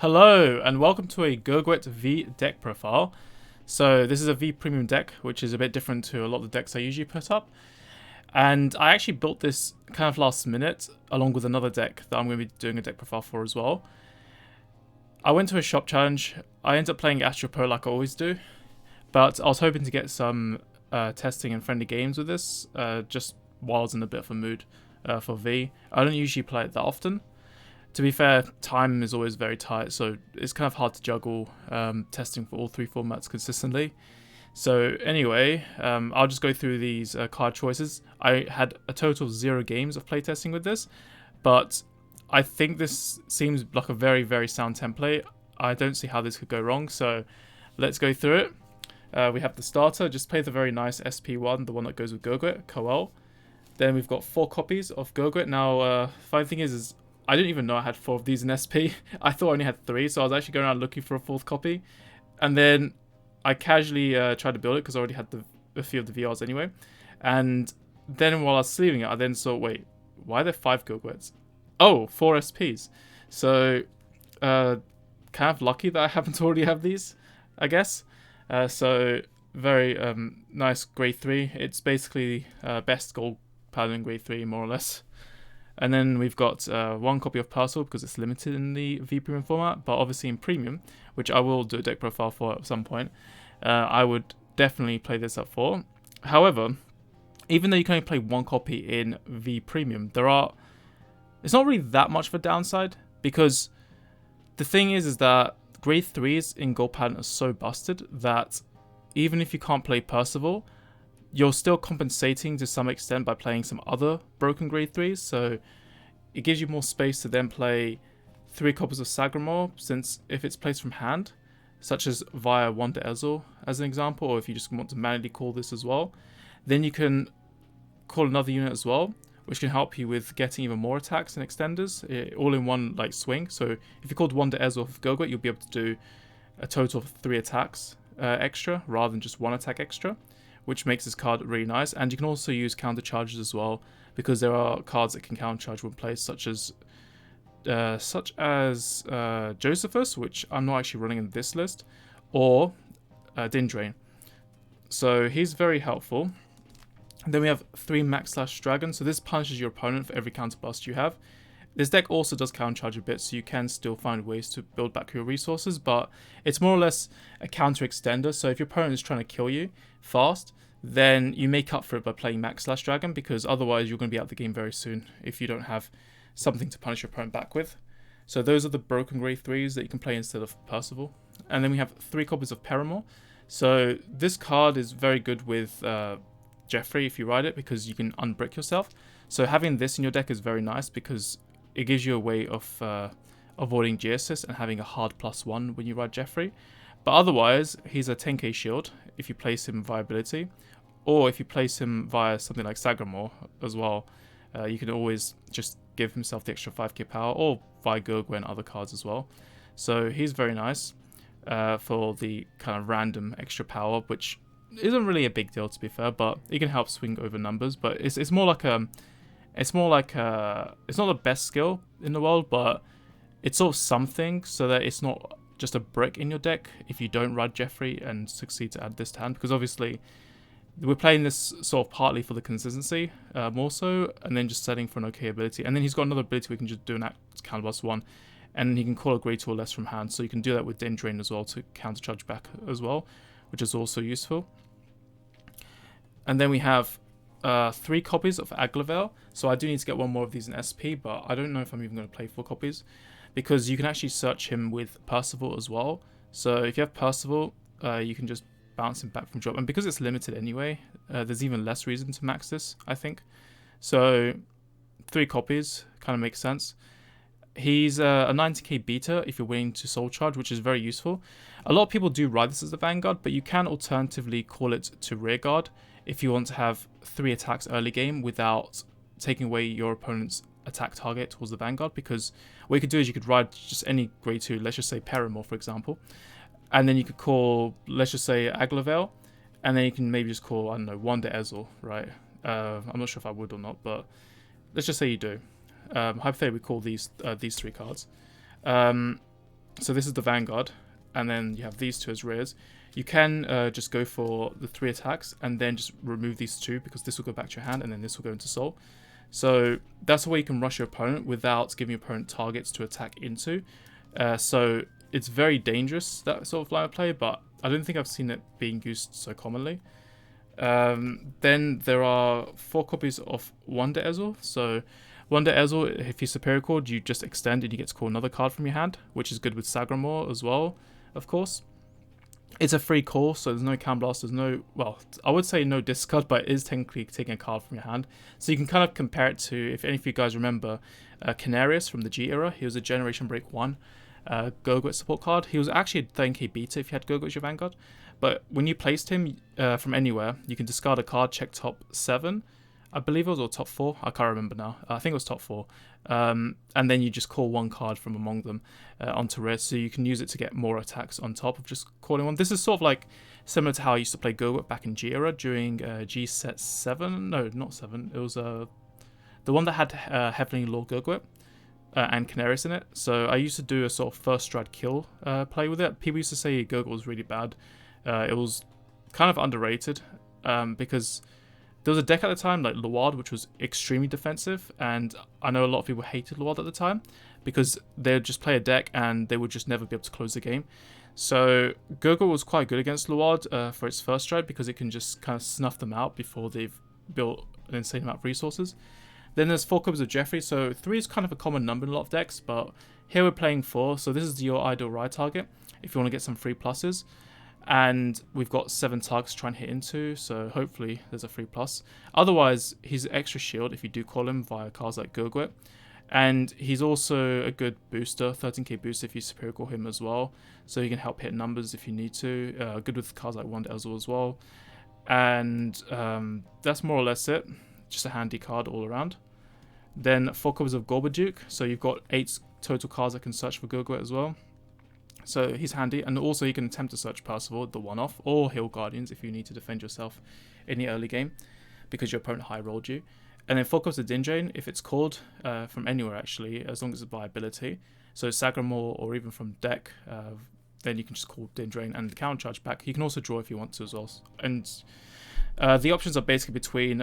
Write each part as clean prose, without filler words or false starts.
Hello and welcome to a Gurguit V deck profile. So this is a V Premium deck, which is a bit different to a lot of the decks I usually put up. And I actually built this kind of last minute, along with another deck that I'm going to be doing a deck profile for as well. I went to a shop challenge. I ended up playing Astro Pro like I always do, but I was hoping to get some testing and friendly games with this, just while I was in a bit of a mood for V. I don't usually play it that often. To be fair, time is always very tight, so it's kind of hard to juggle testing for all three formats consistently. So anyway, I'll just go through these card choices. I had a total of 0 games of playtesting with this, but I think this seems like a very, very sound template. I don't see how this could go wrong, so let's go through it. We have the starter, just play the very nice SP1, the one that goes with Gurguit, Coel. Then we've got 4 copies of Gurguit. Now, funny thing is I didn't even know I had 4 of these in SP. I thought I only had 3, so I was actually going around looking for a 4th copy. And then I casually tried to build it because I already had a few of the VRs anyway. And then while I was sleeving it, I then saw, wait, why are there 5 Gurguits? Oh, 4 SPs. So, kind of lucky that I happen to already have these, I guess. So, very nice grade 3. It's basically best gold Paladin grade 3, more or less. And then we've got 1 copy of Parcel because it's limited in the V Premium format, but obviously in Premium, which I will do a deck profile for at some point, I would definitely play this up for. However, even though you can only play 1 copy in V Premium, it's not really that much of a downside, because the thing is that grade 3s in Gold Paladin are so busted that even if you can't play Percival, you're still compensating to some extent by playing some other broken grade 3s, so it gives you more space to then play 3 copies of Sagramore, since if it's placed from hand, such as via Wanda Ezel as an example, or if you just want to manually call this as well, then you can call another unit as well, which can help you with getting even more attacks and extenders, all in one like swing. So if you called Wanda Ezel with Gurguit, you'll be able to do a total of 3 attacks extra, rather than just 1 attack extra, which makes this card really nice. And you can also use counter charges as well, because there are cards that can counter charge when placed, such as Josephus, which I'm not actually running in this list, or Dindrain. So he's very helpful. And then we have 3 Max / Dragon, so this punishes your opponent for every counter bust you have. This deck also does counter charge a bit, so you can still find ways to build back your resources, but it's more or less a counter extender. So if your opponent is trying to kill you fast, then you make up for it by playing Max / Dragon, because otherwise you're going to be out of the game very soon if you don't have something to punish your opponent back with. So those are the broken grade 3s that you can play instead of Percival. And then we have 3 copies of Paramore. So this card is very good with Jeffrey if you ride it, because you can unbrick yourself. So having this in your deck is very nice, because it gives you a way of avoiding G-Assist and having a hard +1 when you ride Jeffrey. But otherwise, he's a 10k shield if you place him via ability, or if you place him via something like Sagramore as well. You can always just give himself the extra 5k power, or via Gurguit and other cards as well. So he's very nice for the kind of random extra power, which isn't really a big deal to be fair, but it can help swing over numbers. But it's more like it's not the best skill in the world, but it's sort of something, so that it's not just a brick in your deck if you don't ride Jeffrey and succeed to add this to hand, because obviously we're playing this sort of partly for the consistency, more so, and then just setting for an okay ability. And then he's got another ability we can just do an counter +1, and he can call a grade 2 or less from hand, so you can do that with Dindrain as well to counter charge back as well, which is also useful. And then we have 3 copies of Aglavel. So I do need to get 1 more of these in SP, but I don't know if I'm even going to play 4 copies, because you can actually search him with Percival as well. So if you have Percival, you can just bounce him back from drop. And because it's limited anyway, there's even less reason to max this, I think. So 3 copies kind of makes sense. He's a 90k beta if you're willing to soul charge, which is very useful. A lot of people do ride this as a Vanguard, but you can alternatively call it to rearguard if you want to have 3 attacks early game without taking away your opponent's attack target towards the Vanguard, because what you could do is you could ride just any grade 2, let's just say Paramore for example, and then you could call, let's just say Aglavel, and then you can maybe just call, I don't know, Wanda Ezel, right? I'm not sure if I would or not, but let's just say you do. Hypothetically we call these 3 cards. So this is the Vanguard, and then you have these two as rears. You can just go for the 3 attacks and then just remove these 2 because this will go back to your hand and then this will go into soul. So that's the way you can rush your opponent without giving your opponent targets to attack into. So it's very dangerous, that sort of line of play, but I don't think I've seen it being used so commonly. Then there are 4 copies of Wonder Ezel. So Wonder Ezel, if you superior card, you just extend and you get to call another card from your hand, which is good with Sagramore as well, of course. It's a free call, so there's no Can Blast, there's no, well, I would say no discard, but it is technically taking a card from your hand. So you can kind of compare it to, if any of you guys remember, Canarius from the G era. He was a Generation Break 1 Gurguit support card. He was actually a 13k beta if you had Gurguit as your Vanguard. But when you placed him from anywhere, you can discard a card, check top 7. I believe it was, or top 4. I can't remember now. I think it was top 4. And then you just call 1 card from among them onto rear, so you can use it to get more attacks on top of just calling 1. This is sort of like similar to how I used to play Gurguit back in G era during G set 7. No, not 7. It was the one that had Heavenly Lord Gurguit and Canarius in it. So I used to do a sort of first stride kill play with it. People used to say Gurguit was really bad. It was kind of underrated because there was a deck at the time like Luard, which was extremely defensive, and I know a lot of people hated Luard at the time because they'd just play a deck and they would just never be able to close the game. So Gurguit was quite good against Luard for its first stride because it can just kind of snuff them out before they've built an insane amount of resources. Then there's 4 copies of Jeffrey, so 3 is kind of a common number in a lot of decks, but here we're playing 4, so this is your ideal ride target if you want to get some free pluses. And we've got 7 targets to try and hit into, so hopefully there's a free plus. Otherwise, he's extra shield if you do call him via cards like Gurguit. And he's also a good booster, 13k booster if you superior call him as well. So he can help hit numbers if you need to. Good with cards like Wonder Ezel as well. And that's more or less it. Just a handy card all around. Then 4 copies of Gorbaduke. So you've got 8 total cards that can search for Gurguit as well. So he's handy, and also you can attempt to search Percival, the one-off, or heal Guardians if you need to defend yourself in the early game because your opponent high-rolled you. And then 4 copies of Dindrain if it's called from anywhere actually, as long as it's by ability. So Sagramore or even from deck, then you can just call Dindrain and the counter charge back. You can also draw if you want to as well. And the options are basically between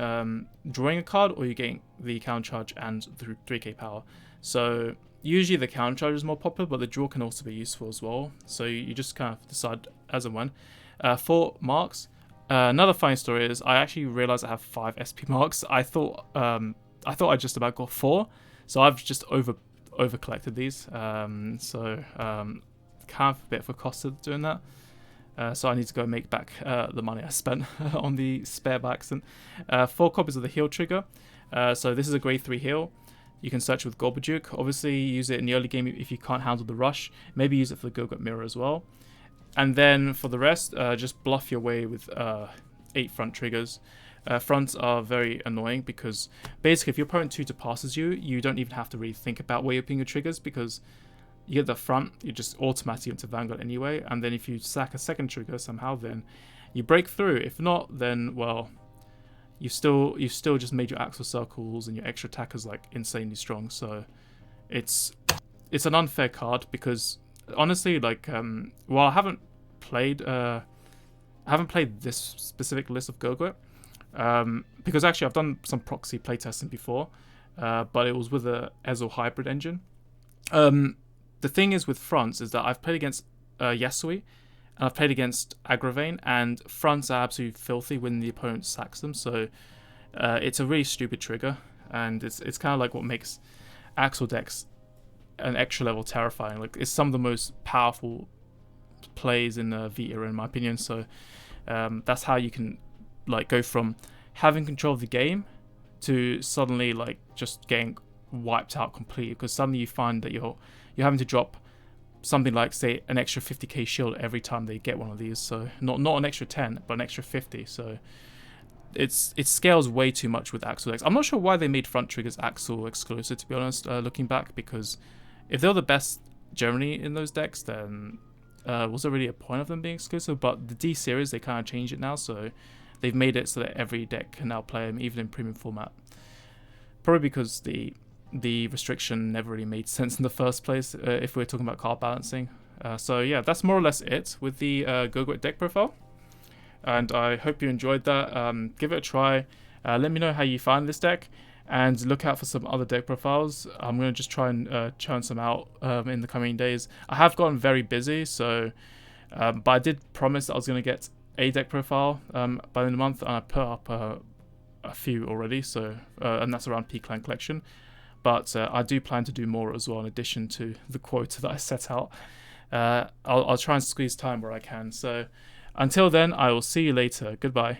drawing a card or you're getting the counter charge and 3k power. So usually the counter charge is more popular, but the draw can also be useful as well. So you just kind of decide as and when. 4 marks. Another funny story is I actually realized I have 5 SP marks. I thought I just about got 4, so I've just over collected these. So kind of a bit of a cost of doing that. So I need to go make back the money I spent on the spare by accident. 4 copies of the heal trigger. So this is a grade 3 heal. You can search with Gorbaduke. Obviously, use it in the early game if you can't handle the rush. Maybe use it for the Gurguit Mirror as well. And then for the rest, just bluff your way with 8 front triggers. Fronts are very annoying because basically if your opponent 2-2 passes you, you don't even have to really think about where you're putting your triggers because you get the front, you just automatically into Vanguard anyway. And then if you sack a second trigger somehow, then you break through. If not, then, well, you've still just made your axle circles and your extra attack is like insanely strong. So it's an unfair card because honestly, like while I haven't played this specific list of Gurguit because actually I've done some proxy playtesting before, but it was with a Ezel hybrid engine. The thing is with fronts is that I've played against Yasui. And I've played against Agravane, and fronts are absolutely filthy when the opponent sacks them. So it's a really stupid trigger, and it's kind of like what makes Axel decks an extra level terrifying. Like it's some of the most powerful plays in the V era, in my opinion. So that's how you can like go from having control of the game to suddenly like just getting wiped out completely, because suddenly you find that you're having to drop something like, say, an extra 50k shield every time they get one of these. So not an extra 10, but an extra 50. So it scales way too much with Axel decks. I'm not sure why they made front triggers Axel exclusive, to be honest, looking back, because if they're the best generally in those decks, then was there really a point of them being exclusive? But the D series, they kind of changed it now, so they've made it so that every deck can now play them, even in premium format. Probably because the restriction never really made sense in the first place if we're talking about card balancing. So yeah, that's more or less it with the Gurguit deck profile. And I hope you enjoyed that. Give it a try. Let me know how you find this deck, and look out for some other deck profiles. I'm going to just try and churn some out in the coming days. I have gotten very busy, so but I did promise that I was going to get a deck profile by the end of the month, and I put up a few already, so and that's around P-Clan collection. But I do plan to do more as well, in addition to the quota that I set out. I'll try and squeeze time where I can. So until then, I will see you later. Goodbye.